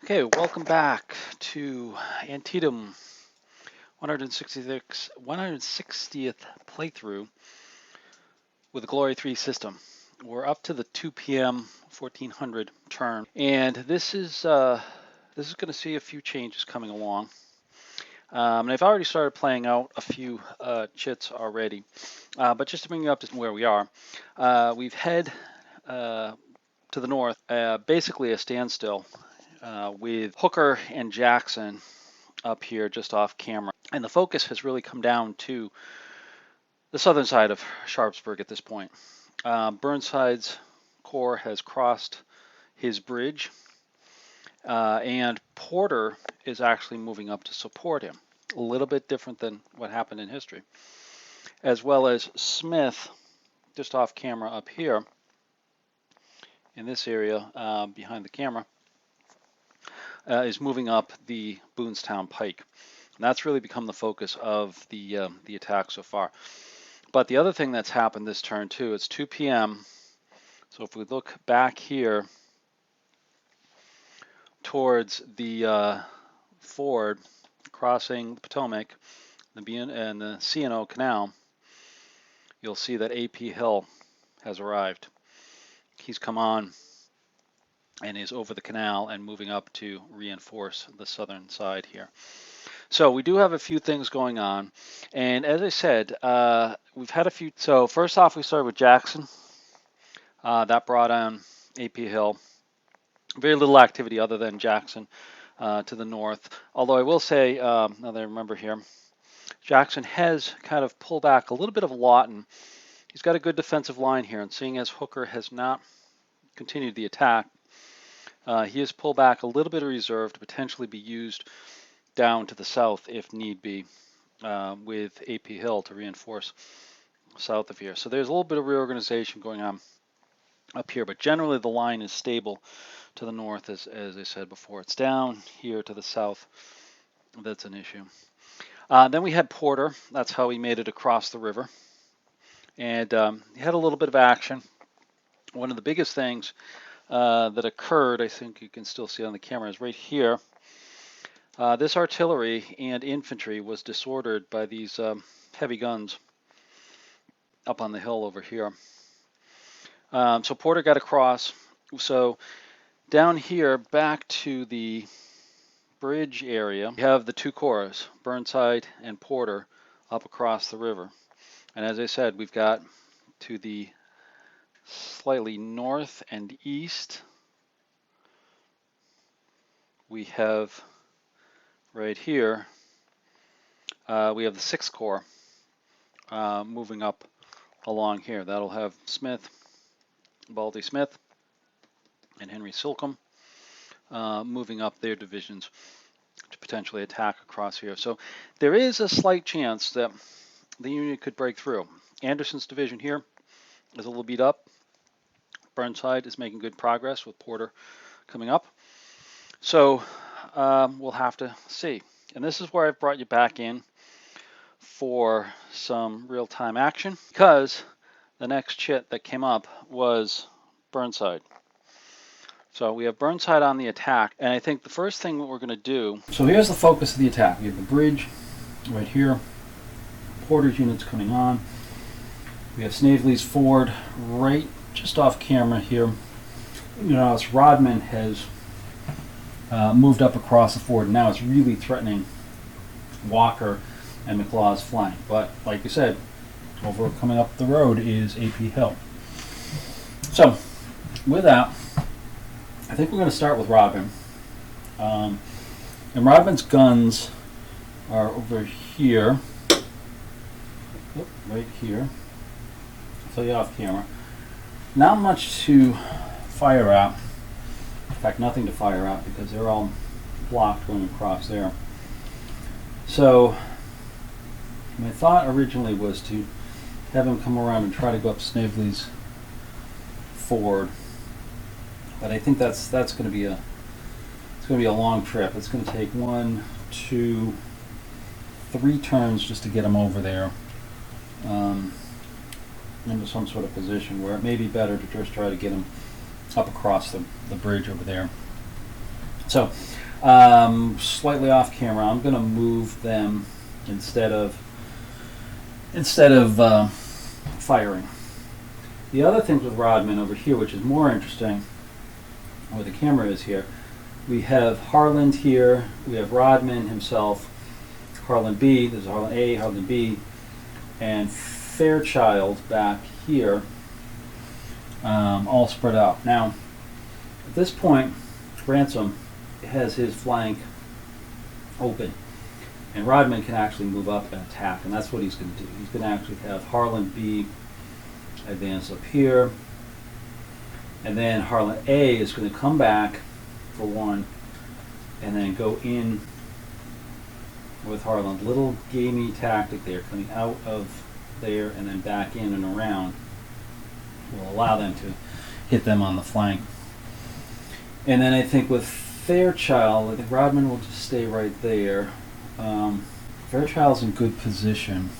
Okay, welcome back to Antietam 160th playthrough with the Glory 3 system. We're up to the 2 p.m. 1400 turn, and this is going to see a few changes coming along. And I've already started playing out a few chits already, but just to bring you up to where we are, we've head to the north, basically a standstill with Hooker and Jackson up here just off camera. And the focus has really come down to the southern side of Sharpsburg at this point. Burnside's corps has crossed his bridge, and Porter is actually moving up to support him. A little bit different than what happened in history. As well as Smith, just off camera up here, in this area behind the camera, is moving up the Boonestown Pike. And that's really become the focus of the attack so far. But the other thing that's happened this turn too, it's 2 p.m. So if we look back here towards the ford crossing the Potomac and the C&O Canal, you'll see that A.P. Hill has arrived. He's come on and is over the canal and moving up to reinforce the southern side here. So we do have a few things going on, and as I said, we've had a few. So first off, we started with Jackson. That brought on A.P. Hill. Very little activity other than Jackson to the north. Although I will say, now that I remember here, Jackson has kind of pulled back a little bit of Lawton. He's got a good defensive line here, and seeing as Hooker has not continued the attack, he has pulled back a little bit of reserve to potentially be used down to the south if need be, with A.P. Hill to reinforce south of here. So there's a little bit of reorganization going on up here, but generally the line is stable to the north, as I said before. It's down here to the south that's an issue. Then we had Porter. That's how he made it across the river, and he had a little bit of action. One of the biggest things that occurred, I think you can still see on the camera, is right here. This artillery and infantry was disordered by these heavy guns up on the hill over here. So Porter got across. So down here, back to the bridge area, we have the two corps, Burnside and Porter, up across the river. And as I said, we've got to the slightly north and east, we have right here, we have the 6th Corps moving up along here. That'll have Smith, Baldy Smith, and Henry Slocum moving up their divisions to potentially attack across here. So there is a slight chance that the Union could break through. Anderson's division here is a little beat up. Burnside is making good progress with Porter coming up. So we'll have to see. And this is where I've brought you back in for some real-time action, because the next chit that came up was Burnside. So we have Burnside on the attack, and I think the first thing that we're going to do... So here's the focus of the attack. We have the bridge right here, Porter's units coming on. We have Snavely's ford right just off camera here. You notice Rodman has moved up across the ford. Now it's really threatening Walker and McLaw's flank. But like you said, over coming up the road is A.P. Hill. So with that, I think we're going to start with Rodman. And Rodman's guns are over here. Yep, right here. I'll tell you off camera. Not much to fire at. In fact, nothing to fire at because they're all blocked going across there. So my thought originally was to have him come around and try to go up Snavely's ford, but I think that's going to be a long trip. It's going to take 1, 2, 3 turns just to get him over there into some sort of position where it may be better to just try to get him up across the bridge over there. So, slightly off camera, I'm going to move them instead of firing. The other thing with Rodman over here, which is more interesting, where the camera is here, we have Harland here, we have Rodman himself, Harland B, there's Harland A, Harland B, and Fairchild back here, all spread out. Now, at this point, Ransom has his flank open, and Rodman can actually move up and attack, and that's what he's going to do. He's going to actually have Harland B advance up here, and then Harland A is going to come back for one, and then go in with Harland. Little gamey tactic there, coming out of there and then back in and around will allow them to hit them on the flank. And then I think with Fairchild, I think Rodman will just stay right there. Fairchild's in good position.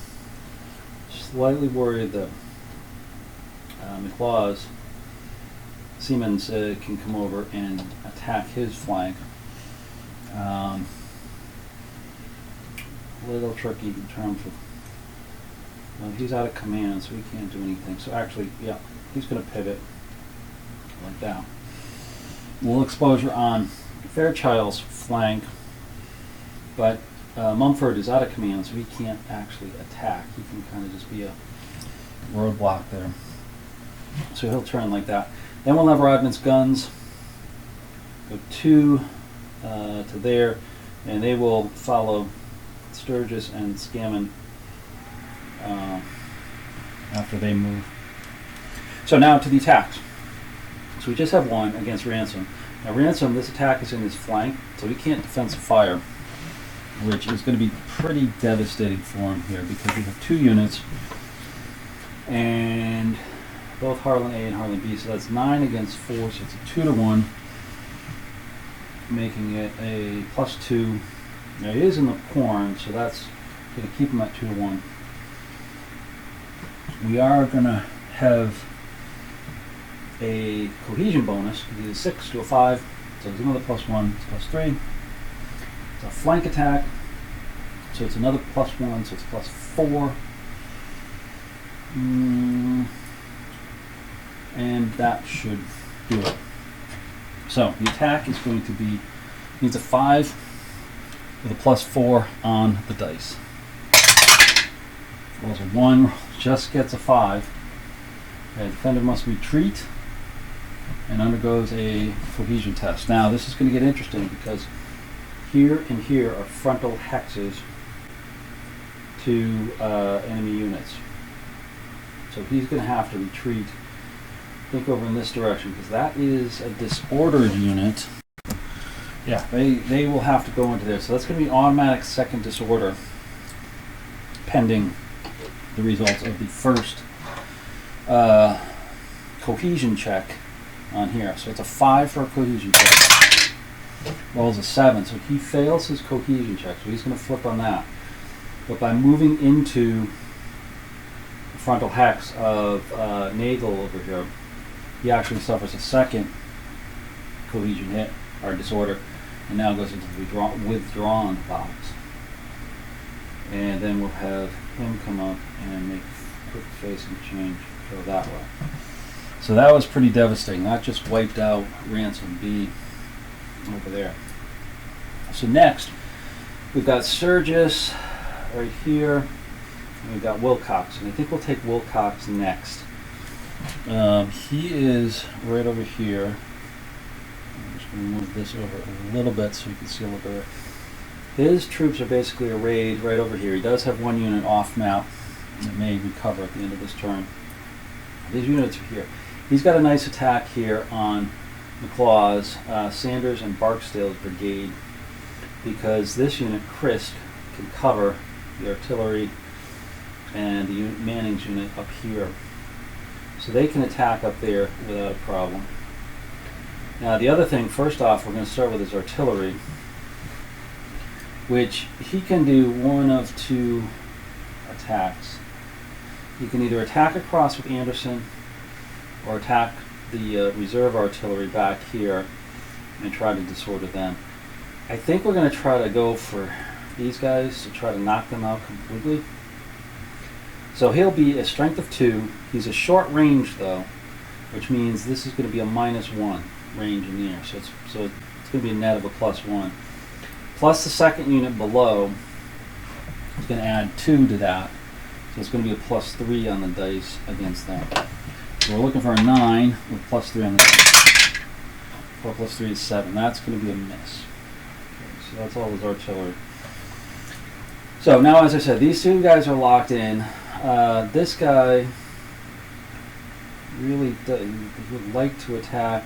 Slightly worried that McLaws, Siemens can come over and attack his flank. A little tricky in terms of, well, he's out of command, so he can't do anything. So actually, yeah, he's going to pivot like that. Little exposure on Fairchild's flank, but Mumford is out of command, so he can't actually attack. He can kind of just be a roadblock there. So he'll turn like that. Then we'll have Rodman's guns go to there, and they will follow Sturgis and Scammon after they move. So now to the attacks. So we just have one against Ransom. Now Ransom, this attack is in his flank, so he can't defensive fire, which is going to be pretty devastating for him here because we have two units, and both Harlan A and Harlan B, so that's 9 against 4, so it's a 2-to-1, making it a +2. Now he is in the corn, so that's going to keep him at 2-to-1. We are going to have a cohesion bonus, either a 6 to a 5, so it's another +1, it's +3. It's a flank attack, so it's another +1, so it's +4. And that should do it. So the attack is going to be, needs a 5 with a +4 on the dice. Rolls a 1, just gets a 5. The defender must retreat and undergoes a cohesion test. Now this is going to get interesting because here and here are frontal hexes to enemy units. So he's going to have to retreat, think over in this direction, because that is a disordered unit. Yeah, they will have to go into there. So that's going to be automatic second disorder pending the results of the first cohesion check on here. So it's a 5 for a cohesion check. Rolls a 7, so he fails his cohesion check, so he's going to flip on that. But by moving into the frontal hex of Nagel over here, he actually suffers a second cohesion hit, or disorder, and now goes into the withdrawn box. And then we'll have him come up and make a quick facing change, go that way. So that was pretty devastating. That just wiped out Ransom B over there. So next, we've got Sturgis right here, and we've got Wilcox, and I think we'll take Wilcox next. He is right over here. I'm just going to move this over a little bit so you can see a little bit. His troops are basically arrayed right over here. He does have one unit off map that may recover at the end of this turn. These units are here. He's got a nice attack here on McLaws, Sanders and Barksdale's brigade, because this unit, Christ, can cover the artillery and the unit Manning's unit up here. So they can attack up there without a problem. Now the other thing, first off, we're going to start with his artillery, which he can do one of two attacks. He can either attack across with Anderson or attack the reserve artillery back here and try to disorder them. I think we're going to try to go for these guys to try to knock them out completely. So he'll be a strength of 2. He's a short range though, which means this is going to be a -1 range in the air. So it's going to be a net of a +1. Plus the second unit below is going to add 2 to that. So it's going to be a +3 on the dice against them. So we're looking for a 9 with +3 on the dice. 4 + 3 is 7. That's going to be a miss. Okay, so that's all his artillery. So now, as I said, these two guys are locked in. This guy really would like to attack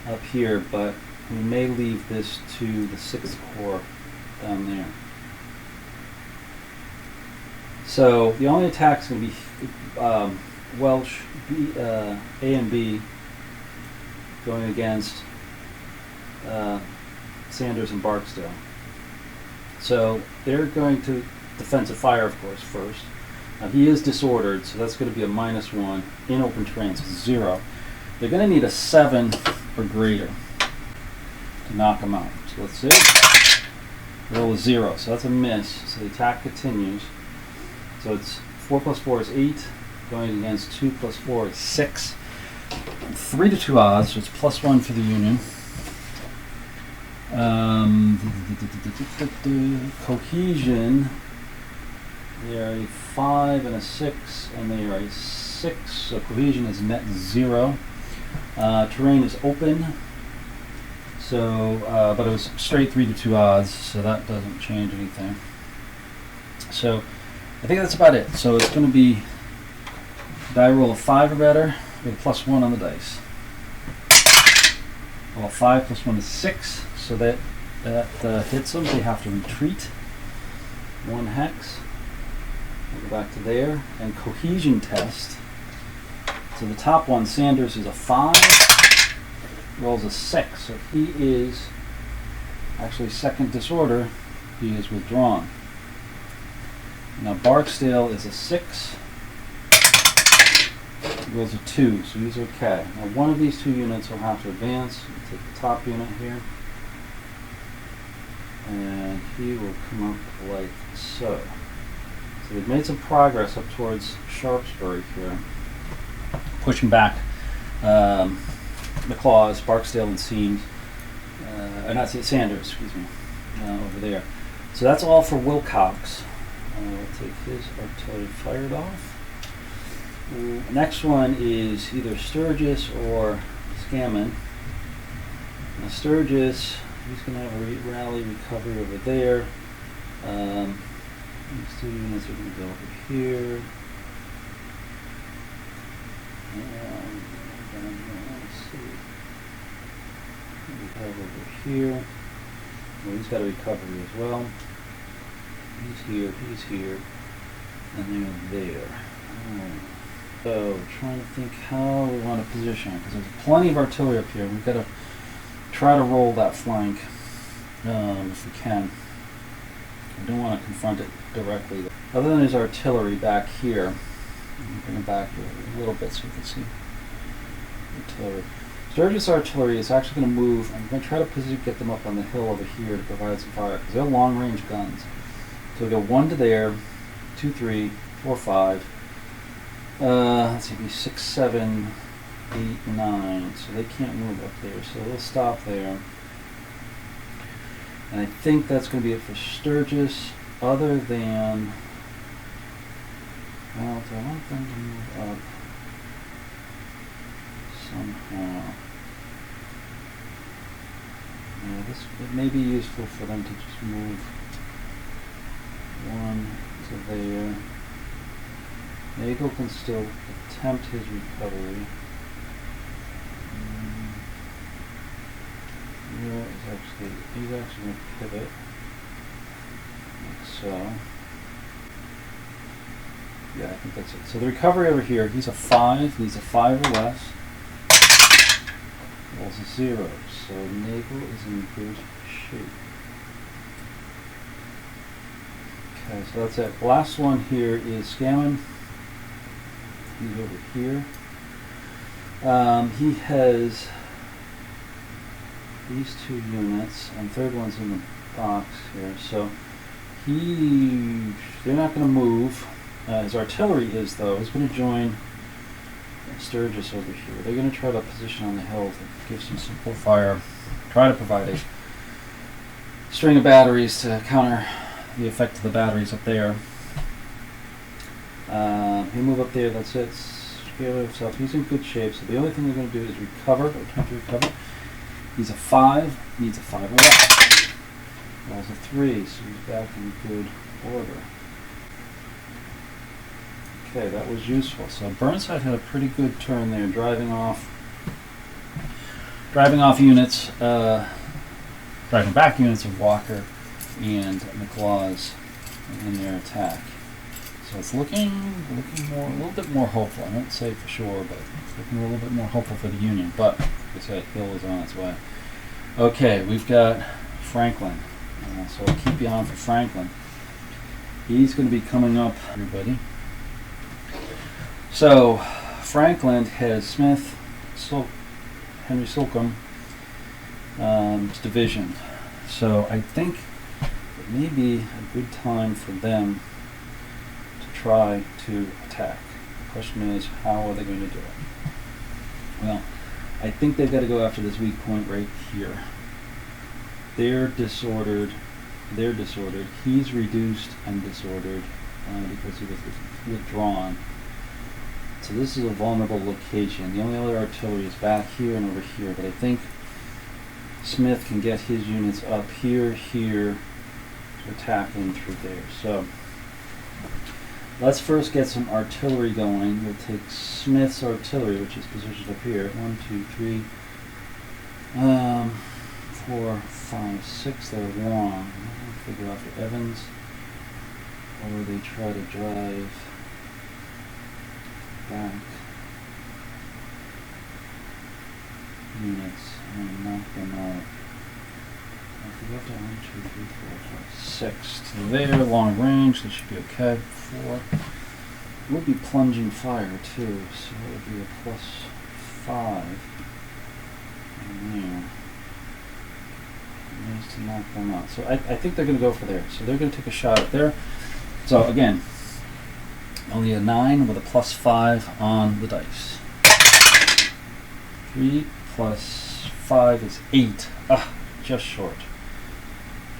up here, but we may leave this to the 6th Corps down there. So the only attack is going to be Welsh A and B going against Sanders and Barksdale. So they're going to defensive fire, of course, first. Now he is disordered, so that's going to be a -1 in open terrain, so 0. They're going to need a 7 or greater to knock them out. So let's see. Roll a 0, so that's a miss. So the attack continues. So it's 4 + 4 is 8, going against 2 + 4 is 6. 3 to 2 odds, so it's +1 for the Union. Cohesion, they are a 5 and a 6, and they are a 6, so cohesion is net 0. Terrain is open, so but it was straight 3 to 2 odds, so that doesn't change anything. So I think that's about it. So it's going to be die roll of 5 or better with a +1 on the dice. Well, 5 + 1 is 6, so that hits them. They have to retreat 1 hex. We'll go back to there, and cohesion test. So the top one, Sanders, is a 5, rolls a 6, so he is actually second disorder. He is withdrawn. Now Barksdale is a 6, rolls a 2, so he's okay. Now one of these two units will have to advance. We'll take the top unit here, and he will come up like so. So they've made some progress up towards Sharpsburg here, pushing back McLaws, Barksdale, and Sanders, excuse me, over there. So that's all for Wilcox. We'll take his artillery fired off. Next one is either Sturgis or Scammon. Now Sturgis, he's going to have a rally recovery over there. These two units are going to go over here. Let's see. We have over here. Well, he's got a recovery as well. He's here, and they're there. So, trying to think how we want to position it, because there's plenty of artillery up here. We've got to try to roll that flank if we can. We don't want to confront it directly. Other than his artillery back here, bring it back a little bit so you can see artillery. Sturgis artillery is actually going to move. I'm going to try to get them up on the hill over here to provide some fire, because they're long-range guns. So we go 1 to there, 2, 3, 4, 5. Let's see, 6, 7, 8, 9. So they can't move up there. So they'll stop there. And I think that's going to be it for Sturgis, other than, well, do I want them to move up somehow? Yeah, it may be useful for them to just move 1 to there. Nagel can still attempt his recovery. He's actually going to pivot, like so. Yeah, I think that's it. So the recovery over here, he's a 5, needs a 5 or less. Rolls a 0, so Nagel is in good shape. Okay, so that's it. Last one here is Scammon. He's over here. He has these two units, and third one's in the box here. So they're not going to move. His artillery is, though. He's going to join Sturgis over here. They're going to try to position on the hill to give some support fire, try to provide a string of batteries to counter the effect of the batteries up there. He'll move up there, that's it. Scalar himself. He's in good shape, so the only thing they're going to do is recover, or attempt to recover. He's a 5, needs a 5 or less. Rolls a 3, so he's back in good order. Okay, that was useful. So Burnside had a pretty good turn there, driving off units, driving back units of Walker and McLaws in their attack. So it's looking more, a little bit more hopeful. I won't say for sure, but it's looking a little bit more hopeful for the Union. But like I said, Hill is on its way. Okay, we've got Franklin. So I'll keep you on for Franklin. He's going to be coming up, everybody. So Franklin has Smith, Henry Slocum's division. So I think it may be a good time for them to try to attack. The question is, how are they going to do it? Well, I think they've got to go after this weak point right here. They're disordered. He's reduced and disordered because he was withdrawn. So this is a vulnerable location. The only other artillery is back here and over here, but I think Smith can get his units up here to attack in through there. So let's first get some artillery going. We'll take Smith's artillery, which is positioned up here. 1, 2, 3, 4, 5, 6. They're long. I'll figure out for Evans, or they try to drive back units and knock them out. I forgot to 1, 2, 3, 4, 5, 6 to there, long range. This should be okay. 4 would be plunging fire too, so it would be a +5. And there. Needs to knock them out. So I think they're going to go for there. So they're going to take a shot up there. So again, only a 9 with a +5 on the dice. 3 + 5 is 8. Ah, just short.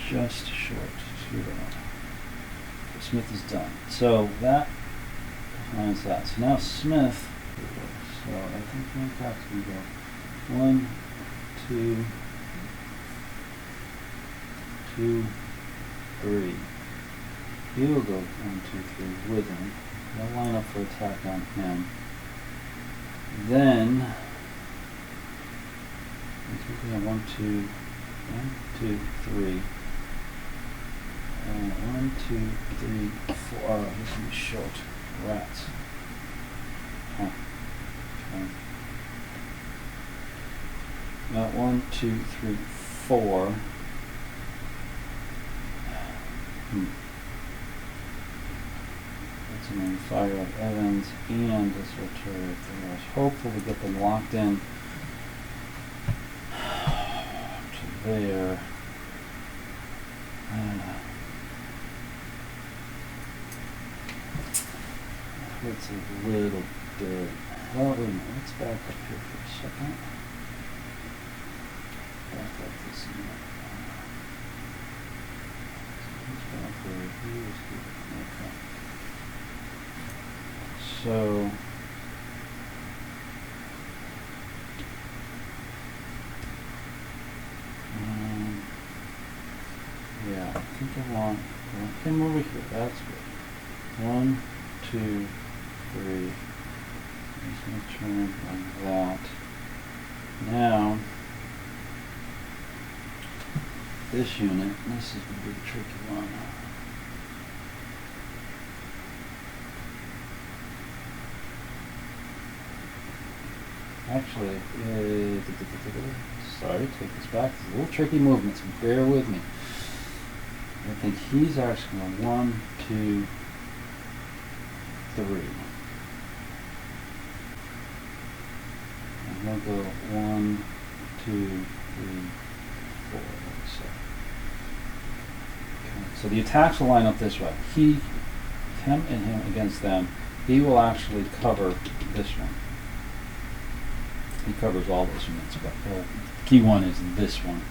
Just short. So Smith is done. So that defines that. So now Smith. So I think Hancock's going to go 1, 2, 2, 3. He will go 1, 2, 3 with him. They'll line up for attack on him. Then I think we have 1, 2, 3. 1, 2, 3, 4. Oh, this will be short. Rats. Huh. Okay. Got 1, 2, 3, 4. That's an on fire of Evans and this artillery. I was hopeful to get them locked in to there. Hurts a little bit. Well, wait a minute. Let's back up here for a second. Back up this minute. Okay. So yeah, I think I want him over here. That's good. 1, 2, 3. Just going to turn like that. Now this unit, this is going to be the tricky one. Actually, sorry, take this back. It's a little tricky movement, so bear with me. I think he's actually going to 1, 2, 3. And he'll go 1, 2, 3, So the attacks will line up this way. Him and him against them. He will actually cover this one. He covers all those units, but the key one is this one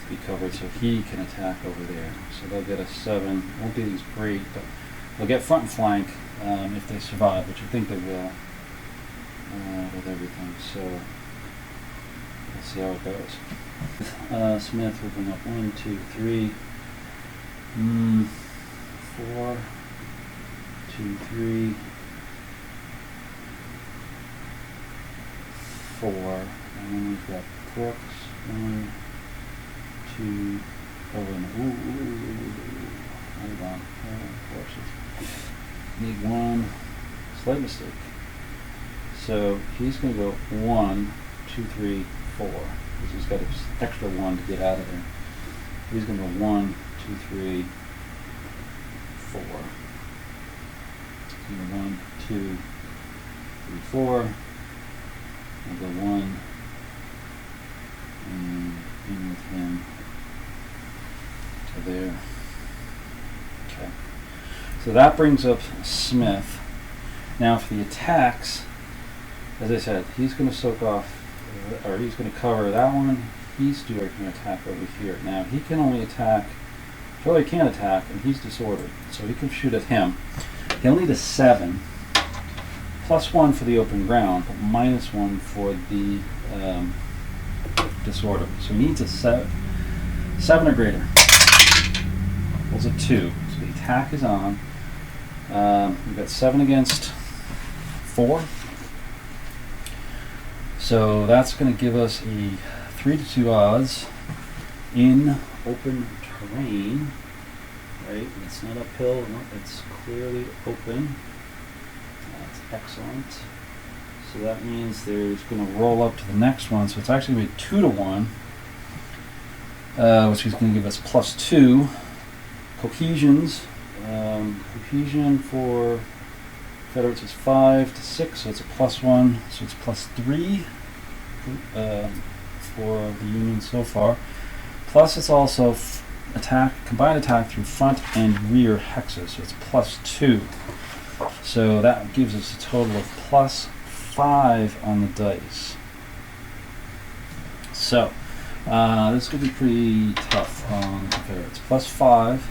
to be covered, so he can attack over there. So they'll get a 7. Won't be as great, but they'll get front and flank if they survive, which I think they will with everything. So let's see how it goes. Smith will bring up 1, 2, 3, 4, 2, 3, 4, and then we've got crooks. 1, 2, oh, hold on, forces. Need 1, slight mistake. So he's going to go 1, 2, 3, 4, because he's got an extra 1 to get out of there. He's going to go 1, 2, 3, 4. 1, 2, 3, 4. I'll go 1 and in with him to there. Okay. So that brings up Smith. Now for the attacks, as I said, he's going to soak off, or he's going to cover that one. He's going to attack over here. Now he can only attack, Charlie can't attack, and he's disordered, so he can shoot at him. He'll need a 7, +1 for the open ground, but -1 for the disorder. So he needs a 7 or greater. Equals a 2. So the attack is on. We've got 7 against 4. So that's going to give us a 3-2 odds in open terrain. Right? It's not uphill. No, it's clearly open. That's excellent. So that means there's going to roll up to the next one. So it's actually going to be 2-1, which is going to give us +2. Cohesions. Cohesion for Confederates is 5 to 6, so it's a +1. So it's +3 for the Union so far. Plus it's also combined attack through front and rear hexes, so it's +2. So that gives us a total of +5 on the dice. So this could be pretty tough on the Confederates. +5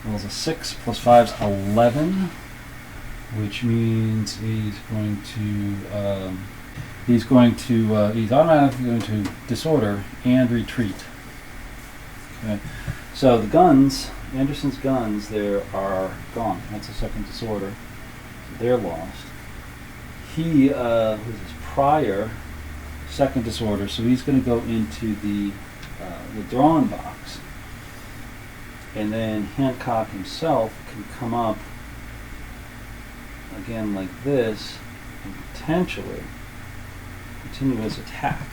rolls a 6, +5 is 11, which means he's automatically going to disorder and retreat. Okay. So the guns, Anderson's guns there are gone. That's a second disorder. So they're lost. He was his prior second disorder, so he's going to go into the withdrawn box. And then Hancock himself can come up again like this and potentially continue his attack.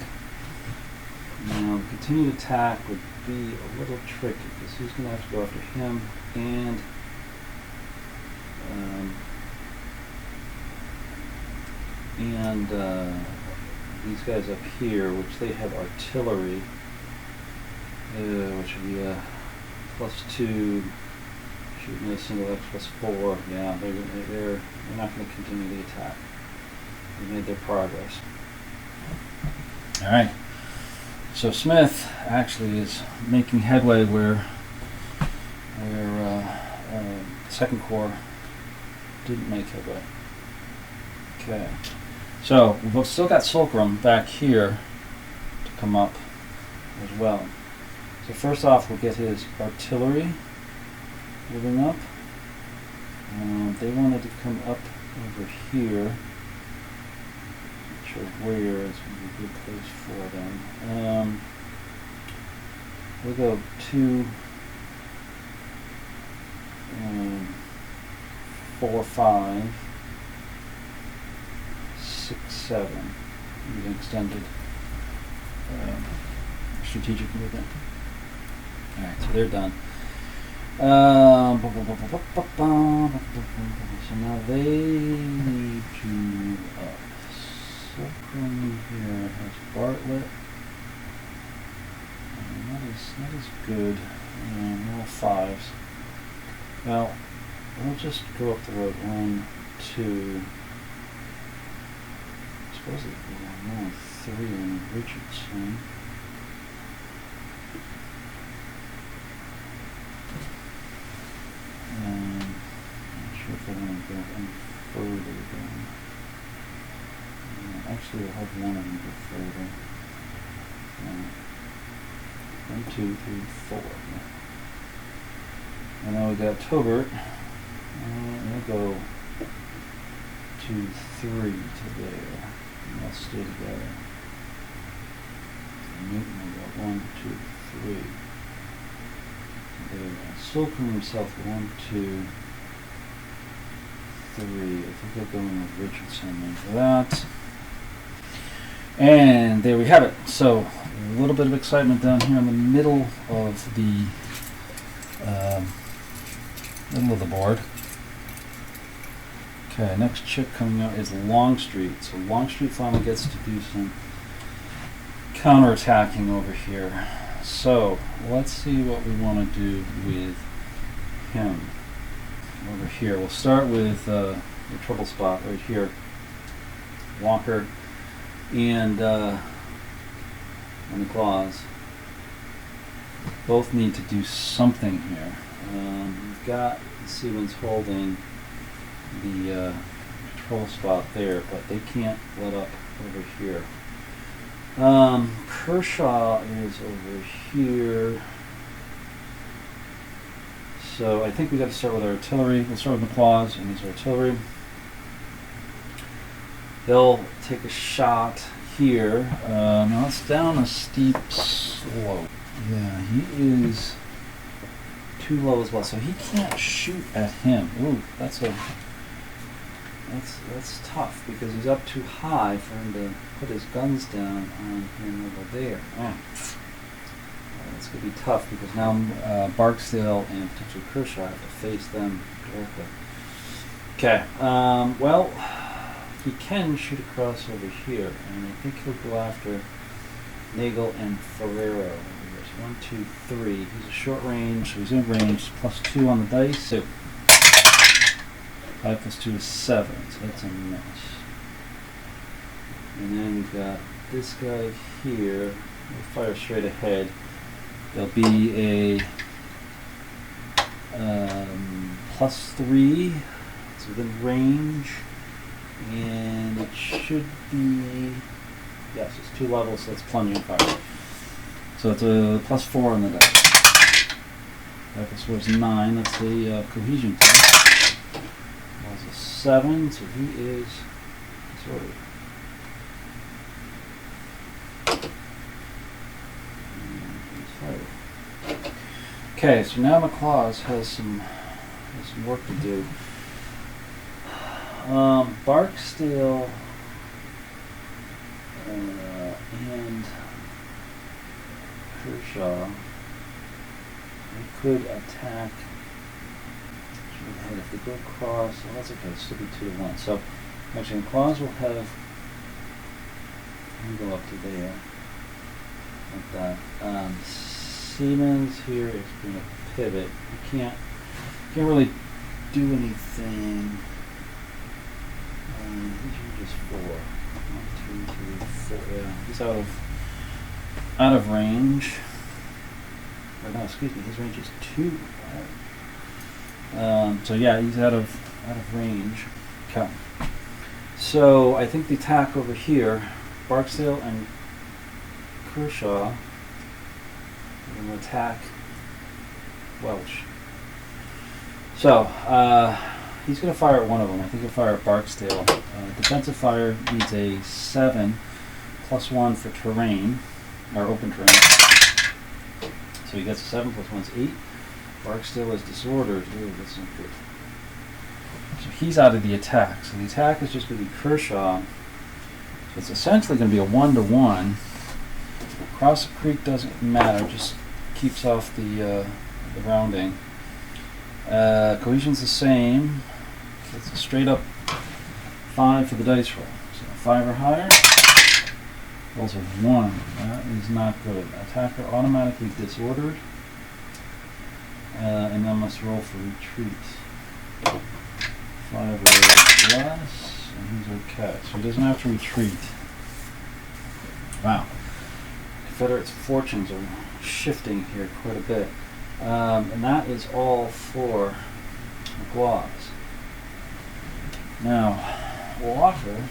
Now, the continued attack would be a little tricky because he's going to have to go after him and these guys up here, which they have artillery, which would be a +2, shooting a single X +4. Yeah, they're not going to continue the attack. They made their progress. All right. So Smith actually is making headway where Second Corps didn't make headway. Okay. So we've still got Fulcrum back here to come up as well. So first off, we'll get his artillery moving up. They wanted to come up over here. Not sure where is going to be a good place for them. We'll go 2, 4, 5, 6, 7. Using extended strategic movement. Alright, so they're done. So now they need to Fulcrum here has Bartlett. Not is good. Roll 5s. Well, we'll just go up the road. 1, 2. I suppose it would be more 3 in Richardson. Not sure if I want to go any further down. Actually, I'll have one of them go further. 1, 2, 3, 4. And now we got Tobert. We'll go 2, 3 to there. And they'll stay together. And Newton will go 1, 2, 3. There. Slocum himself 1, 2, 3. I think I'll go in with Richardson then for that. And there we have it. So a little bit of excitement down here in the middle of the board. Okay, next chip coming out is Longstreet. So Longstreet finally gets to do some counterattacking over here. So let's see what we want to do with him over here. We'll start with the trouble spot right here. Walker and the Claws both need to do something here. We've got Siemens holding the control spot there, but they can't let up over here. Kershaw is over here. So I think we got to start with our artillery. We'll start with McClaws and his artillery. They'll take a shot here. Now it's down a steep slope. Yeah, he is too low as well, so he can't shoot at him. Ooh, that's tough because he's up too high for him to put his guns down on him over there. It's going to be tough because now Barksdale and potentially Kershaw have to face them directly. Okay, well, he can shoot across over here, and I think he'll go after Nagel and Ferrero. So 1, 2, 3. He's a short range, so he's in range. +2 on the dice. So 5 + 2 is 7, so that's a miss. And then we've got this guy here. We'll fire straight ahead. There'll be a +3. It's within range. And it should be, yes, it's 2 levels, so it's plunging fire. So it's a +4 on the dice. 5 + 4 is 9. That's the cohesion test. That's a 7, so he is sorted. Okay, so now McClaws has some work to do. Barksdale and Kershaw, they could attack if they go across. Well, that's okay. It'll still be 2 to 1. So actually, McClaws will have him go up to there like that. Siemens here is going to pivot. He can't really do anything. He's just 4. 1, 2, 3, 4. Yeah, he's out of range. Or no, excuse me. His range is 2. So yeah, he's out of range. Okay. So I think the attack over here, Barksdale and Kershaw are going to attack Welch. So he's going to fire at one of them. I think he'll fire at Barksdale. Defensive fire needs a 7 +1 for terrain, or open terrain. So he gets a 7 +1 is 8. Barksdale is disordered. Ooh, that's not good. So he's out of the attack. So the attack is just going to be Kershaw. So it's essentially going to be a 1-to-1. Across the creek doesn't matter. Just keeps off the rounding. Cohesion's the same. So it's a straight up 5 for the dice roll. So 5 or higher. Rolls a 1. That is not good. Attacker automatically disordered. And then must roll for retreat. 5 or less, and he's okay. So he doesn't have to retreat. Wow. Confederates' fortunes are shifting here quite a bit. And that is all for McLaws. Now, Walker,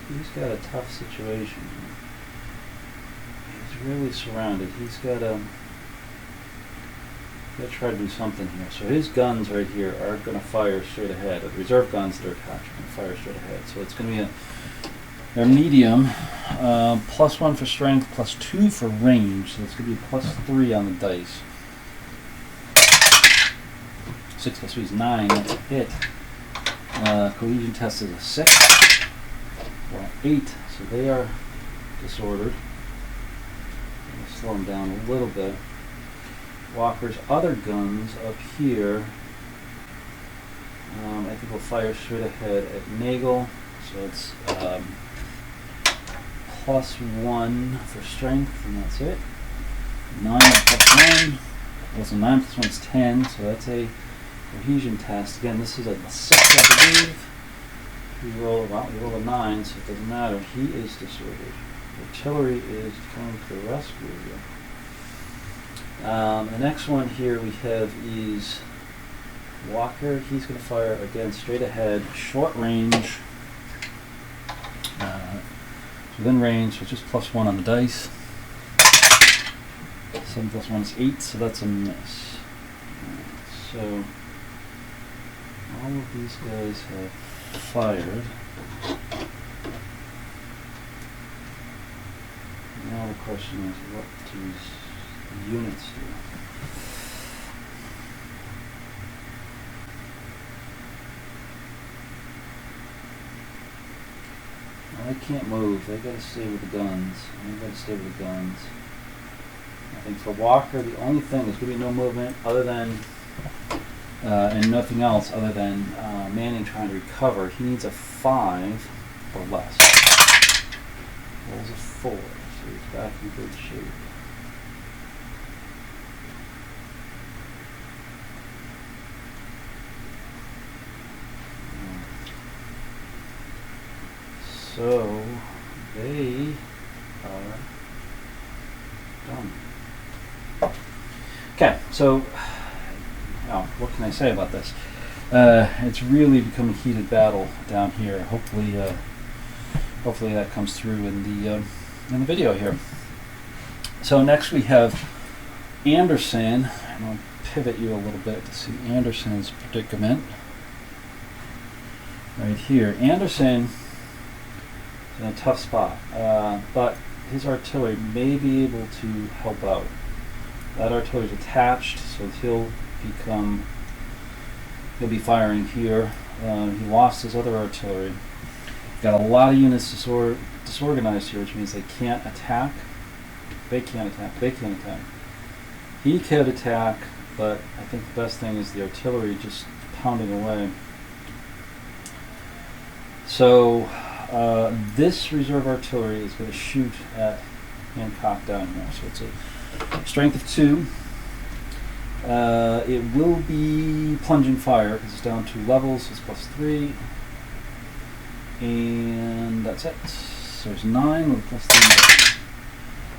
he's got a tough situation. He's really surrounded. He's got to try to do something here. So his guns right here are going to fire straight ahead. The reserve guns that are attached are going to fire straight ahead. So it's going to be they're medium, +1 for strength, +2 for range. So it's going to be +3 on the dice. 6 + 3 is 9. That's a hit. Cohesion test is a 6. Well, 8. So they are disordered. I'm going to slow them down a little bit. Walker's other guns up here, I think will fire straight ahead at Nagel. So it's +1 for strength, and that's it. 9 +1. Also 9 + 1 is 10, so that's a cohesion test. Again, this is a 6, I believe. We roll a 9, so it doesn't matter. He is disordered. Artillery is coming to the rescue here. The next one here we have is Walker. He's going to fire again straight ahead, short range. Within range, so it's just +1 on the dice. 7 + 1 is 8, so that's a miss. So all of these guys have fired. Now the question is, what does units do? Well, they can't move. They got to stay with the guns. They got to stay with the guns. I think for Walker, the only thing is going to be no movement other than, and nothing else other than Manning trying to recover. He needs a 5 or less. Rolls a 4, so he's back in good shape. So they are done. Okay, so now what can I say about this? It's really become a heated battle down here. Hopefully, hopefully that comes through in the video here. So next we have Anderson, and I'll pivot you a little bit to see Anderson's predicament. Right here, Anderson is in a tough spot, but his artillery may be able to help out. That artillery is attached, so he'll be firing here. He lost his other artillery. Got a lot of units disorganized here, which means they can't attack. They can't attack. They can't attack. He could attack, but I think the best thing is the artillery just pounding away. So this reserve artillery is going to shoot at Hancock down here. So it's a strength of 2. It will be plunging fire because it's down 2 levels. It's +3. And that's it. So there's 9 with +3.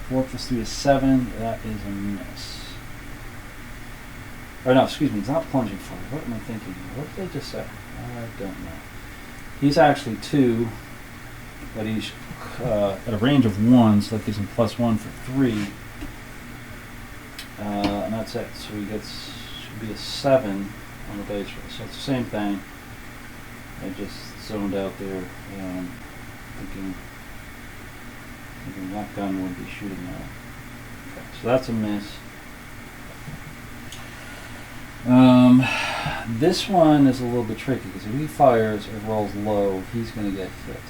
4 + 3 is 7. That is a miss. Or no, excuse me, it's not plunging fire. What am I thinking here? What did I just say? I don't know. He's actually 2, but he's at a range of 1, so that gives him +1 for 3. And that's it. So he gets, should be a 7 on the dice roll. So it's the same thing. I just zoned out there, thinking that gun would be shooting at. Okay, so that's a miss. This one is a little bit tricky because if he fires or rolls low, he's going to get hit.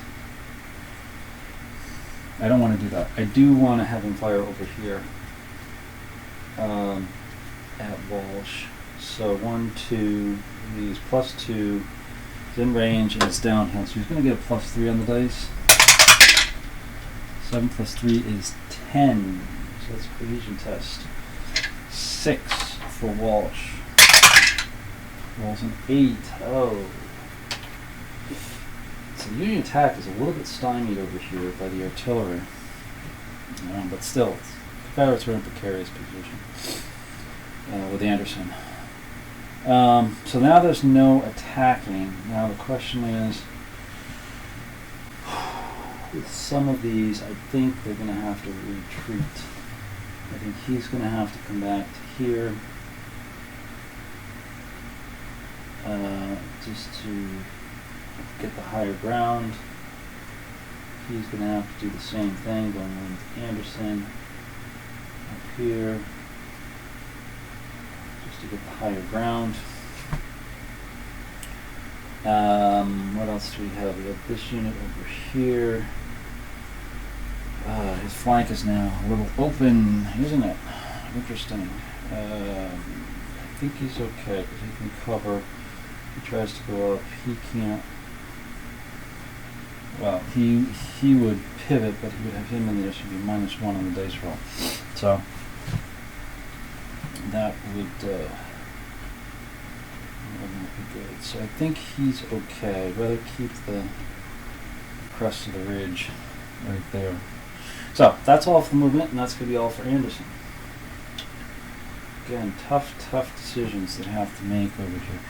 I don't want to do that. I do want to have him fire over here at Walsh. So 1, 2, he's +2, It's in range and it's downhill, so he's going to get a +3 on the dice. 7 plus 3 is 10, so that's a cohesion test. 6 for Walsh. Rolls an 8. Oh. So the Union attack is a little bit stymied over here by the artillery. But still, Confederates are in a precarious position with Anderson. So now there's no attacking. Now the question is, with some of these, I think they're going to have to retreat. I think he's going to have to come back to here just to get the higher ground. He's going to have to do the same thing, going with Anderson up here just to get the higher ground. What else do we have? We have this unit over here. His flank is now a little open, isn't it? Interesting. I think he's okay because he can cover. He tries to go up. He can't. Well, he would pivot, but he would have him in there. Should be -1 on the dice roll. So that would be good. So I think he's okay. I'd rather keep the crest of the ridge right there. So that's all for movement, and that's going to be all for Anderson. Again, tough decisions they have to make over here.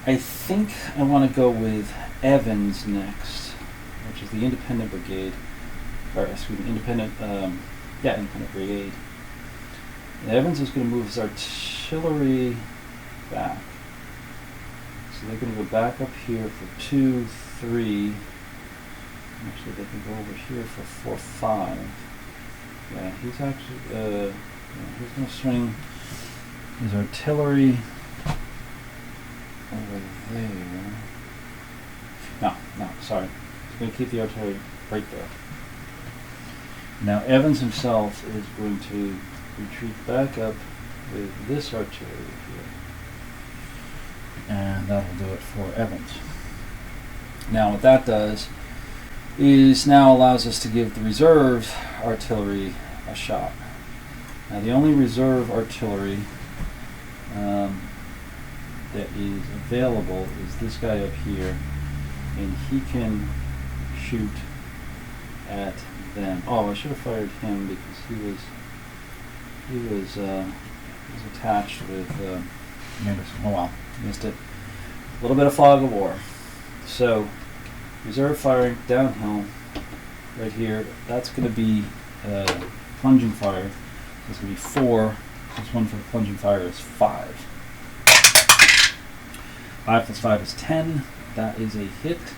I think I want to go with Evans next, which is the independent brigade, or excuse me, independent brigade. And Evans is going to move his artillery back. So they're going to go back up here for 2, 3. Actually, they can go over here for 4, 5. Yeah, he's actually, he's going to swing his artillery over there. No, sorry. He's going to keep the artillery right there. Now Evans himself is going to retreat back up with this artillery here. And that'll do it for Evans. Now what that does is now allows us to give the reserve artillery a shot. Now the only reserve artillery that is available is this guy up here, and he can shoot at them. Oh, I should have fired him because he was attached with Anderson. Oh well, missed it. A little bit of fog of war. So reserve firing downhill right here. That's going to be plunging fire. It's going to be 4. This one for the plunging fire is 5. 5 plus 5 is 10. That is a hit.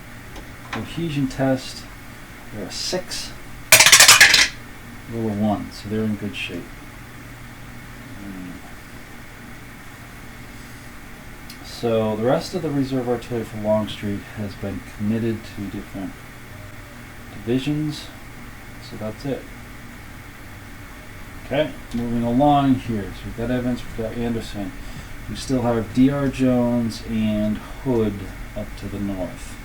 Cohesion test. They're a 6. Roll a 1. So they're in good shape. So the rest of the reserve artillery for Longstreet has been committed to different divisions. So that's it. Okay, moving along here. So we've got Evans, we've got Anderson. We still have D.R. Jones and Hood up to the north.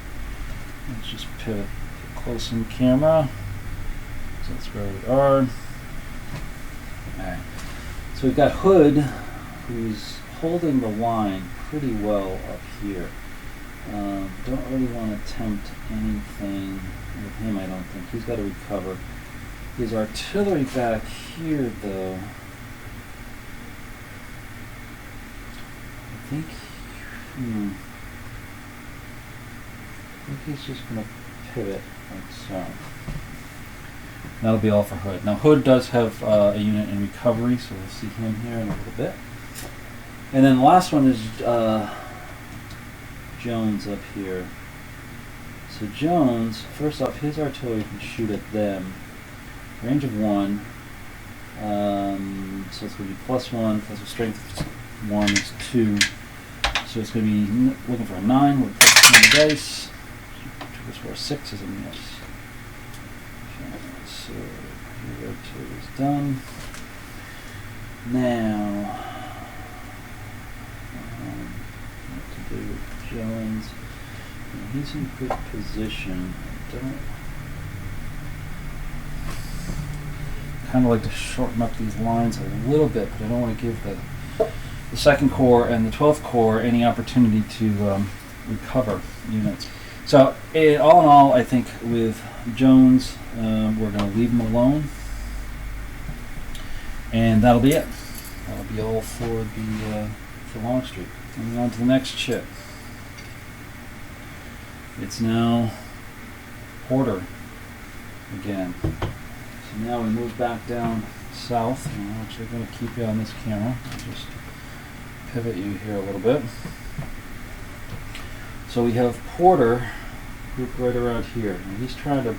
Let's just pivot close in camera. So that's where we are. Alright. So we've got Hood, who's holding the line pretty well up here. Don't really want to attempt anything with him, I don't think. He's got to recover. His artillery back here, though, I think he's just going to pivot like so. That'll be all for Hood. Now Hood does have a unit in recovery, so we'll see him here in a little bit. And then the last one is Jones up here. So Jones, first off, his artillery can shoot at them. Range of 1. So it's going to be +1 plus a strength of 1 is 2. So it's going to be looking for a 9 with +2 on the dice. This for a 6 is a miss. Okay, so your artillery is done. Now, what to do with Jones? He's in good position. I don't kind of like to shorten up these lines a little bit, but I don't want to give the 2nd Corps and the 12th Corps any opportunity to recover units. So all in all, I think with Jones, we're going to leave him alone, and that'll be it. That'll be all for Longstreet. Moving on to the next chip. It's now Porter again. So now we move back down south. I'm actually going to keep you on this camera. I'll just pivot you here a little bit. So we have Porter grouped right around here. And he's trying to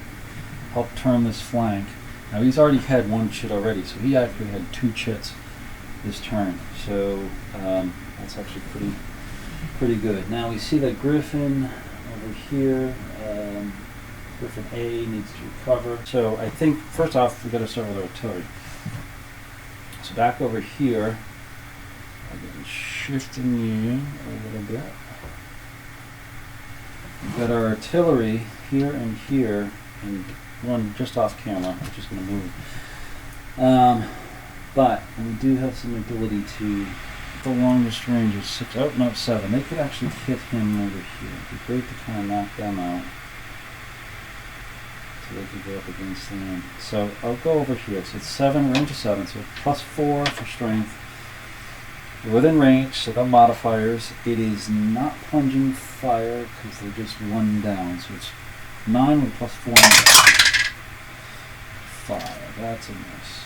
help turn this flank. Now he's already had one chit already, so he actually had 2 chits this turn. So that's actually pretty good. Now we see that Griffin over here. Griffin A needs to recover. So I think first off we got to start with artillery. So back over here, I'm going to shifting you a little bit. We've got our artillery here and here, and one just off camera, which is going to move. But we do have some ability to. The longest range is 6. Oh no, 7. They could actually hit him over here. It'd be great to kind of knock them out, so they could go up against them. So I'll go over here. So it's 7, range of 7. So +4 for strength. They're within range, so got modifiers. It is not plunging fire because they're just 1 down. So it's 9 with +4 and 5. That's a miss.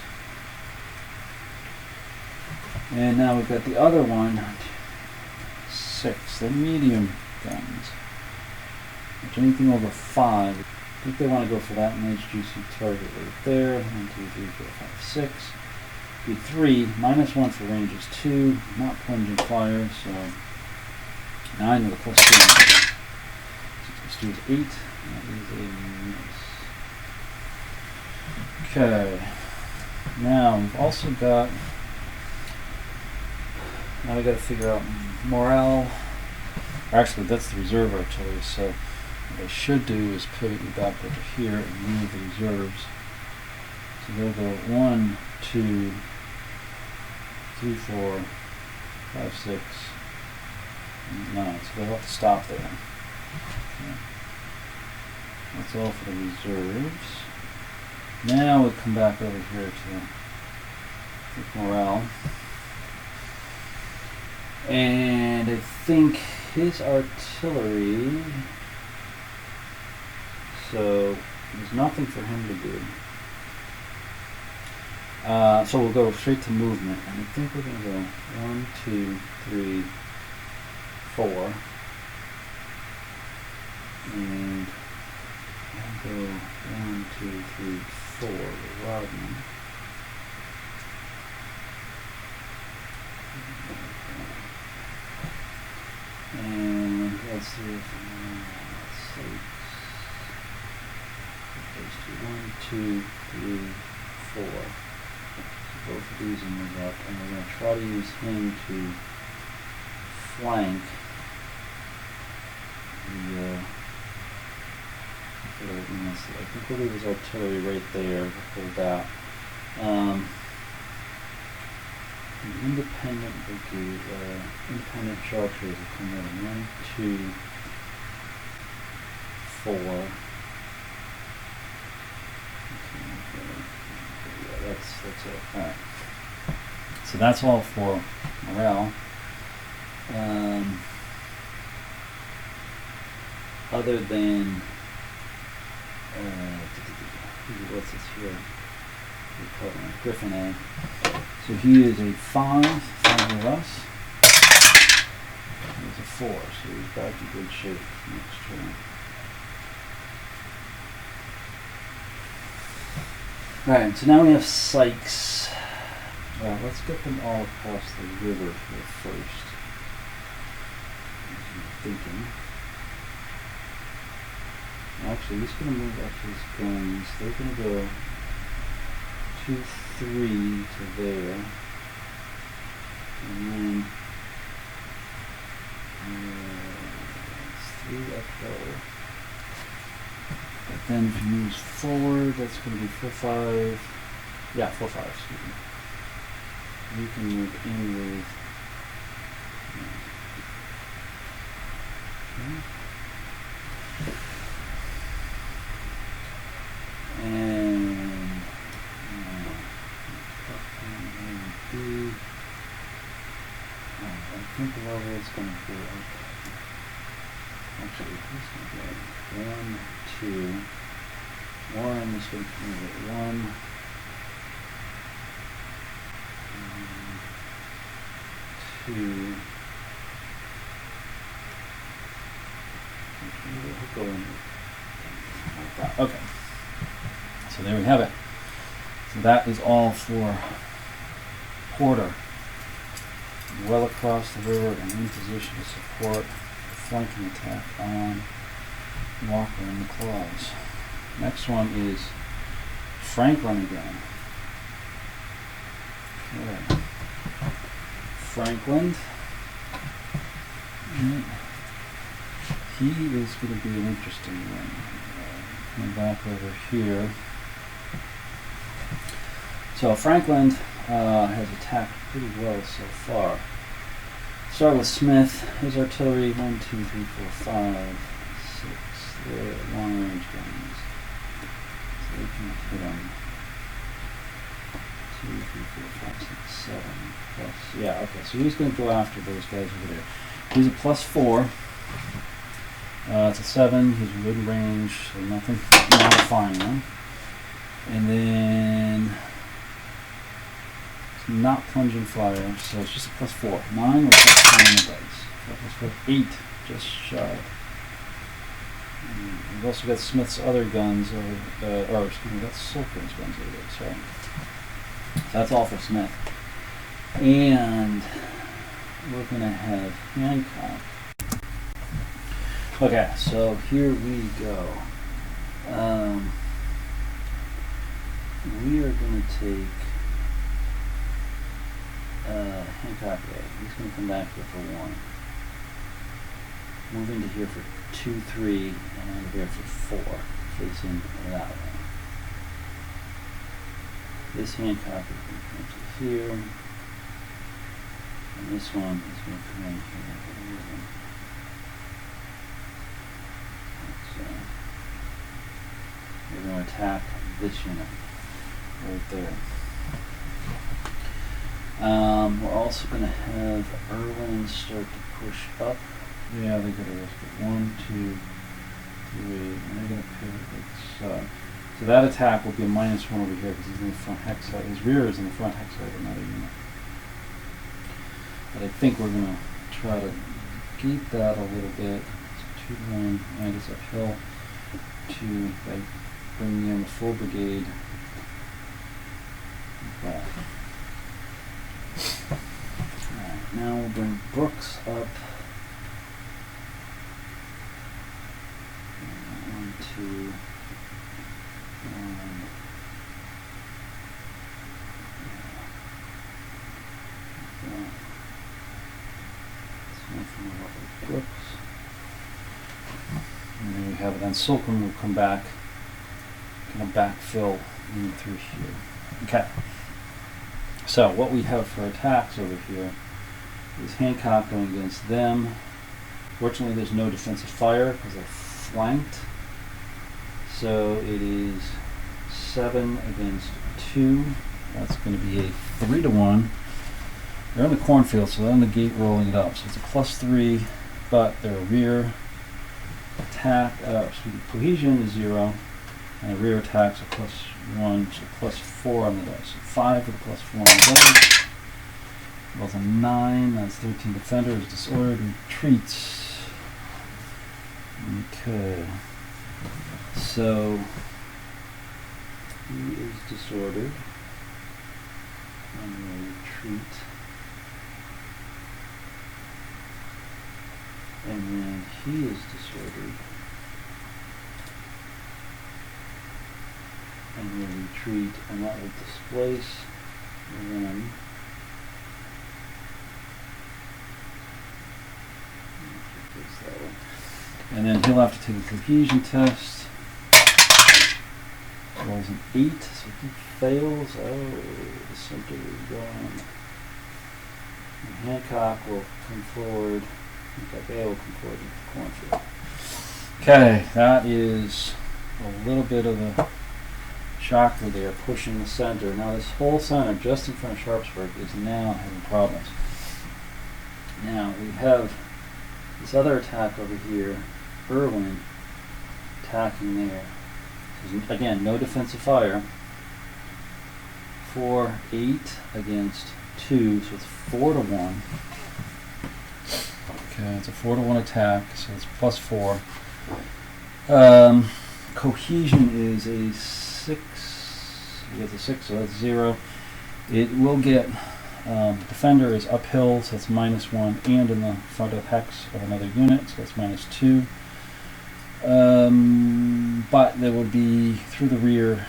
And now we've got the other one, 6, the medium guns. Which anything over 5, I think they want to go for that nice juicy target right there. 1, 2, 3, 4, 5, 6. Be 3, -1 for range is 2, not plunging fire, so 9 with a +2. 6 plus 2 is 8. That is a miss. Okay. Now we've also got. Now we got to figure out morale. Actually, that's the reserve artillery. So what I should do is pivot you back over here and move the reserves. So they'll go 1, 2, 3, 4, 5, 6, and 9. So they'll have to stop there. Okay. That's all for the reserves. Now we'll come back over here to morale. And I think his artillery, so there's nothing for him to do. So we'll go straight to movement. And I think we're going to go 1, 2, 3, 4. And I'll go 1, 2, 3, 4 with Rodman. And let's see if those 1, 2, 3, 4. So both of these and move up, and we're going to try to use him to flank the. I think we'll leave his artillery right there for that. The independent brigade, independent sharpshooters will come in 1, 2, 4. Yeah, that's it. All right. So that's all for morale. Other than what's this here? Griffin A. So he is a 5 or less. He's a 4, so he's back in good shape next turn. Alright, so now we have Sykes. Well, let's get them all across the river here first. Thinking. Actually, he's going to move up his guns. They're going to go 2, 3 to there, and then uphill. But then if you use forward, that's going to be 4-5. Yeah, 4-5, excuse me. You can move in with. And I think the level is going to be actually this is going to be 1, 2. 1 is going to be 1. 2. Go in like that. Okay. So there we have it. So that is all for Porter. Well across the river and in position to support the flanking attack on Walker and the Claws. Next one is Franklin again. Okay. Franklin. He is going to be an interesting one. Come back over here. So Franklin has attacked pretty well so far. Start with Smith. His artillery 1, 2, 3, 4, 5, 6. They're long range guns. So they can hit them. 2, 3, 4, 5, 6, 7. Plus. Yeah, okay. So he's going to go after those guys over there. He's a +4. It's a 7. He's mid range, so nothing modifying them. And then it's not plunging fire, so it's just a +4. 9 with +4 on the dice. So +4, 8, just shy. And we've also got Smith's other guns, or excuse me, that's Sulkin's guns over there. Sorry. So that's all for Smith. And we're gonna have Hancock. Okay, so here we go. We are going to take Hancock A. He's going to come back here for 1. Move into here for 2, 3, and over here for 4, facing that way. This Hancock is going to come to here, and this one is going to come in here. We're going to attack this unit right there. We're also going to have Irwin start to push up. Yeah, they got to risk it. 1, 2, 3, and they're going to pivot like so. So that attack will be a -1 over here because he's in the front hex side. His rear is in the front hex side of another unit. But I think we're going to try to keep that a little bit. 2, 1, and it's uphill to by bringing in the full brigade. Like that. Alright, now we'll bring Brooks up. 1, 2, 1. Brooks. And then we have it. Then Sulkin will come back, kind of backfill in through here. Okay. So what we have for attacks over here is Hancock going against them. Fortunately, there's no defensive fire because they're flanked. So it is 7 against 2. That's going to be a 3-1. They're in the cornfield, so they're on the gate rolling it up. So it's a +3, but their rear attack, cohesion is 0, and the rear attacks are +1, so +4 on the dice. So 5 with a +4 on the dice. Rolls a 9, that's 13 defenders, disordered, retreats. Okay. So he is disordered and will retreat. And then he is disordered and will retreat, and that will displace them. That way. And then he'll have to take a cohesion test. Rolls an 8, so he fails. Oh, the center is gone. And Hancock will come forward. Hancock A will come forward into the cornfield. Okay, that is a little bit of a shocker there, pushing the center. Now this whole center, just in front of Sharpsburg, is now having problems. Now we have this other attack over here, Irwin, attacking there. So again, no defensive fire. 4, 8 against 2, so it's 4 to 1. Okay, it's a 4 to 1 attack, so it's plus 4. Cohesion is a 6. You get the 6, so that's 0. It will get defender is uphill, so that's -1, and in the front of hex of another unit, so that's -2. But there would be through the rear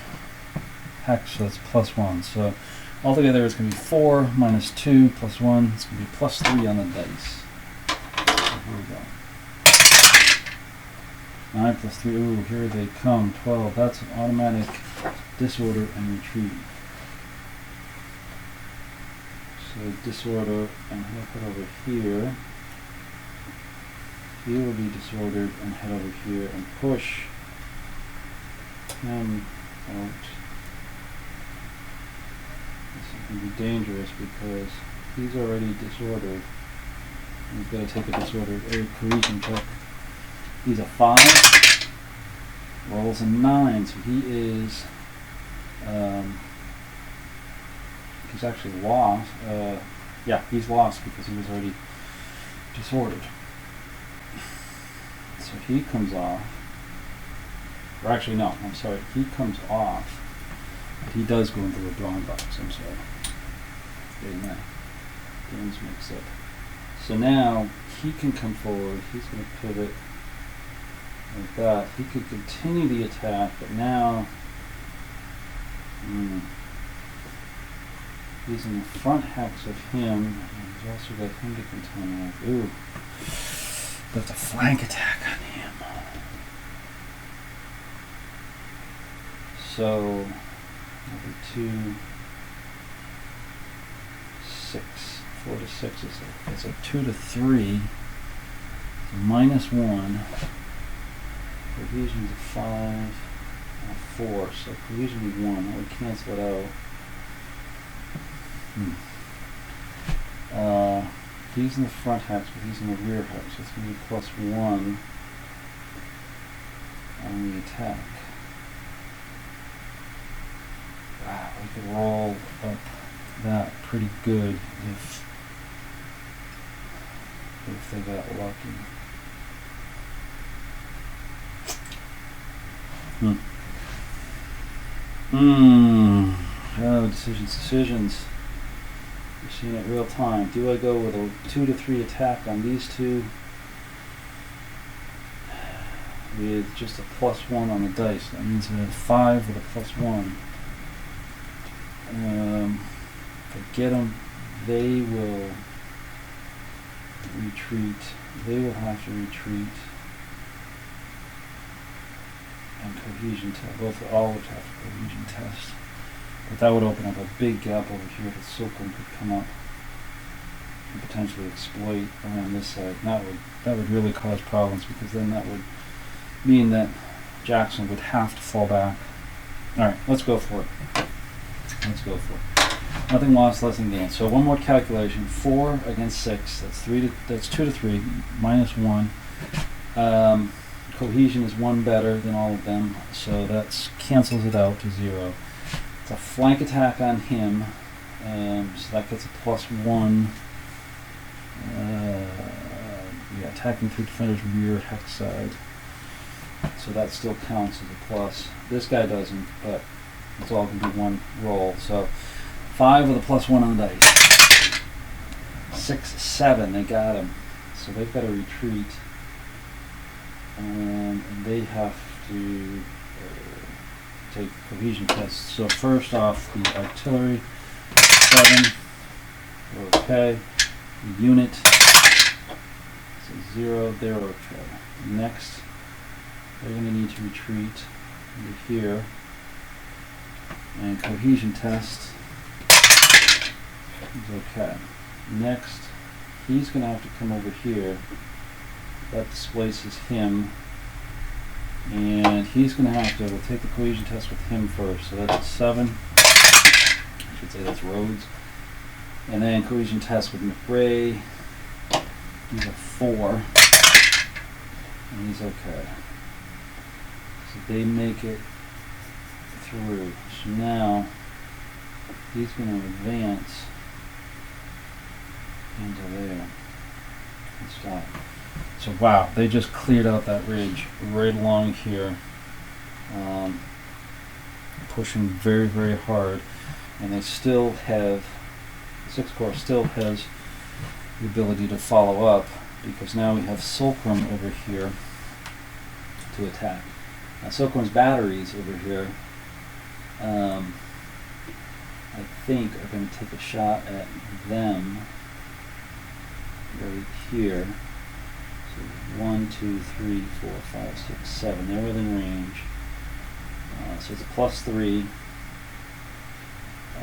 hex, so that's +1. So altogether it's going to be 4 -2 +1. It's going to be +3 on the dice. So here we go. 9 + 3. Ooh, here they come. 12. That's an automatic disorder and retreat. So disorder, and he'll put over here. He will be disordered and head over here and push him out. This is going to be dangerous because he's already disordered. He's got to take a disordered cohesion check. He's a 5. Rolls a 9, so he is. He's actually lost. Yeah, he's lost because he was already disordered. So he comes off. Or actually, no, I'm sorry. He comes off. But he does go into the drawing box. I'm sorry. Getting that. Games mixed up. So now he can come forward. He's going to pivot like that. He could continue the attack, but now he's in the front hex of him. And he's also got him to contend with. Ooh. That's a flank attack on him. So, number 2, 6, 4 to 6 is a 2 to 3, -1. Cohesion is a 5, and a 4. So cohesion is 1. That would cancel it out. He's in the front hex, but he's in the rear hex. So it's going to be +1 on the attack. Wow, we could roll up that pretty good if they got lucky. Oh, decisions. You're seeing it real time. Do I go with a 2 to 3 attack on these two with just a +1 on the dice? That means a 5 with a +1. If I get them, they will retreat. They will have to retreat. And cohesion test. All would have a cohesion test. But that would open up a big gap over here that Silkland could come up and potentially exploit around this side. And that would really cause problems, because then that would mean that Jackson would have to fall back. Alright, let's go for it. Let's go for it. Nothing lost, nothing gained. So one more calculation. 4 against 6. That's 2 to 3, -1. Cohesion is 1 better than all of them, so that cancels it out to 0. It's a flank attack on him, so that gets a +1. Yeah, attacking through defender's rear hex side. So that still counts as a plus. This guy doesn't, but it's all going to be 1 roll. So 5 with a +1 on the dice. 6, 7, they got him. So they've got to retreat. And they have to take cohesion tests. So first off, the artillery, 7, okay. The unit, So 0, they're okay. Next, they're going to need to retreat into here. And cohesion test is okay. Next, he's going to have to come over here. That displaces him. And he's going to have to, we'll take the cohesion test with him first. So that's a 7. I should say that's Rhodes. And then cohesion test with McRae. He's a 4. And he's okay. So they make it through. So now he's going to advance into there and stop. So wow, they just cleared out that ridge right along here, pushing very, very hard, and they still have, the 6th Corps still has the ability to follow up, because now we have Fulcrum over here to attack. Now Fulcrum's batteries over here, I think are going to take a shot at them right here. 1, 2, 3, 4, 5, 6, 7. They're within range. So it's a +3. I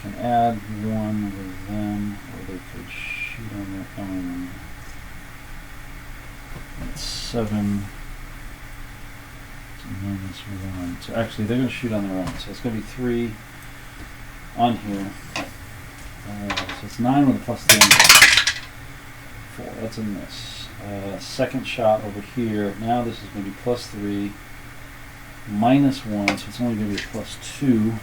can add 1 with them, or they could shoot on their own. That's 7. -1. So actually, they're going to shoot on their own. So it's going to be 3 on here. So it's 9 with a +3. 4. That's a miss. Second shot over here. Now this is going to be +3. -1. So it's only going to be a +2.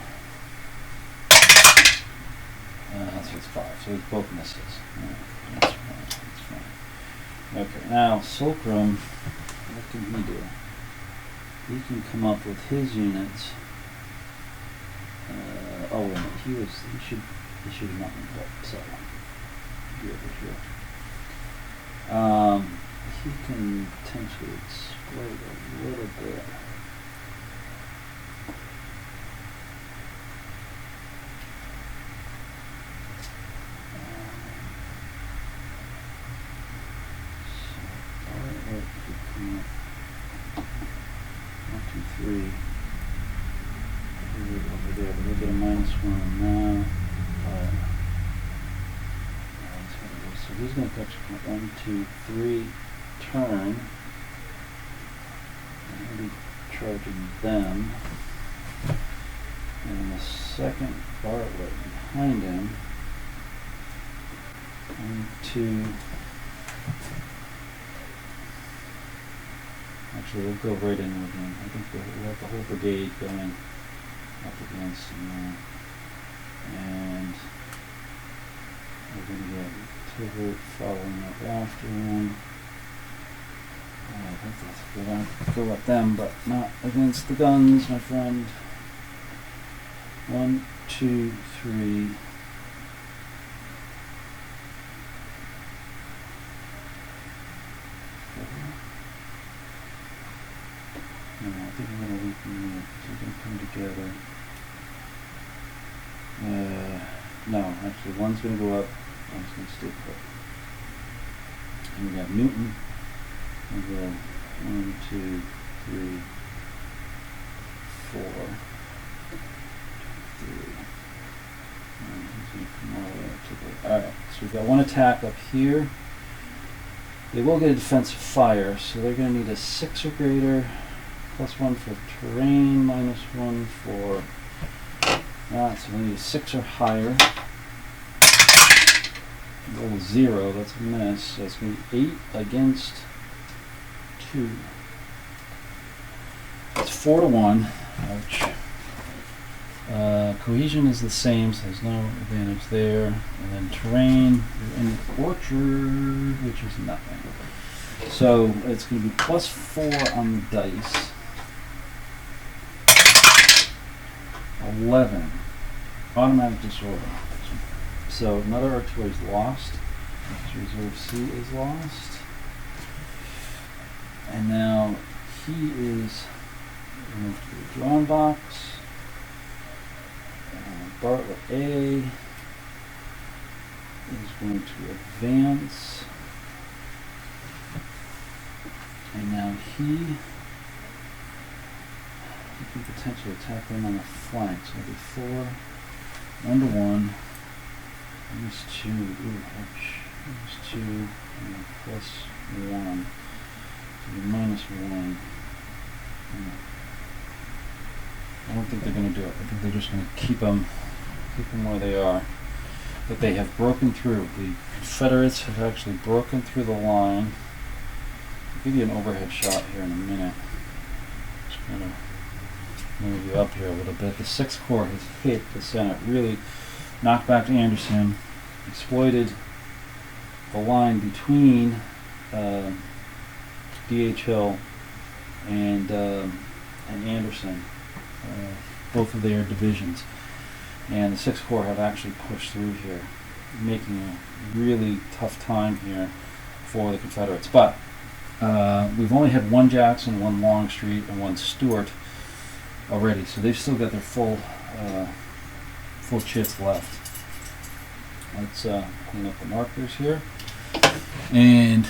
So it's 5. So it's both misses. That's fine. That's fine. Okay. Now Fulcrum. What can he do? He can come up with his units. Oh wait a minute. He should have not moved up, so be over here. He can potentially explode a little bit. So, 1, 2, 3. Over there, but we'll get a -1 now. So he's going to touch 1, 2, 3 turn. And he'll be charging them. And the second Bartlett behind him. 1, 2. Actually, we'll go right in with him. I think we'll have the whole brigade going up against him. And we're going to get Tivert following up after him. I think that's going to go at them, but not against the guns, my friend. 1, 2, 3. No, I think I'm going to weaken it, so we're going to come together. No, actually, one's going to go up, one's going to stay put. And we got Newton. We'll go 1, 2, 3, 4, 3. And he's going to come all the way up to the. Alright, so we've got one attack up here. They will get a defensive fire, so they're going to need a 6 or greater. +1 for terrain, -1 for so we need a 6 or higher. Roll 0, that's a miss. So it's going to be 8 against 2. It's 4 to 1. Ouch. Cohesion is the same, so there's no advantage there. And then terrain, you're in the orchard, which is nothing. So it's going to be +4 on the dice. 11. Automatic disorder. So another artillery is lost. Reserve C is lost. And now he is moved to the drawn box. Bartlett A. is going to advance. And now he can potentially attack them on the flank. So it'll be 4, 1-to-1. These 2, ooh, ouch. These 2, and +1. So it'll be -1. I don't think they're going to do it. I think they're just going to keep them where they are. But they have broken through. The Confederates have actually broken through the line. I'll give you an overhead shot here in a minute. Just going to move you up here a little bit. The 6th Corps has hit the center, really knocked back Anderson, exploited the line between D.H. Hill and Anderson, both of their divisions. And the 6th Corps have actually pushed through here, making a really tough time here for the Confederates. But we've only had 1 Jackson, 1 Longstreet, and 1 Stewart already, so they've still got their full chits left. Let's clean up the markers here. And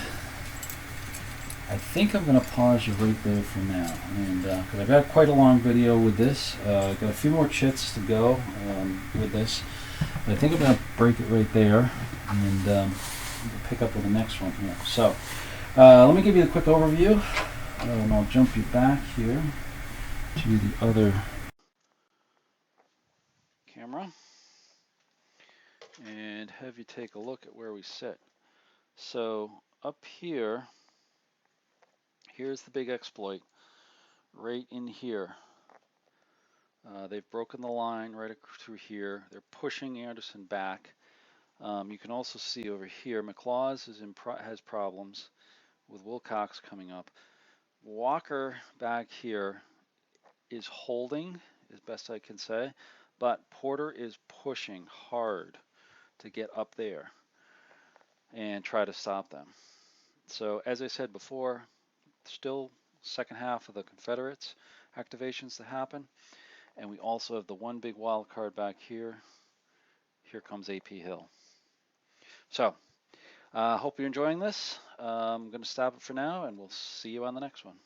I think I'm going to pause you right there for now, and because I've got quite a long video with this. I've got a few more chits to go with this. But I think I'm going to break it right there, and we'll pick up with the next one here. So let me give you a quick overview, and I'll jump you back here to the other camera and have you take a look at where we sit. So up here, here's the big exploit right in here. They've broken the line right through here. They're pushing Anderson back. You can also see over here, McLaws has problems with Wilcox coming up. Walker back here is holding, as best I can say, but Porter is pushing hard to get up there and try to stop them. So as I said before, still second half of the Confederates activations to happen. And we also have the one big wild card back here. Here comes AP Hill. So hope you're enjoying this. I'm going to stop it for now, and we'll see you on the next one.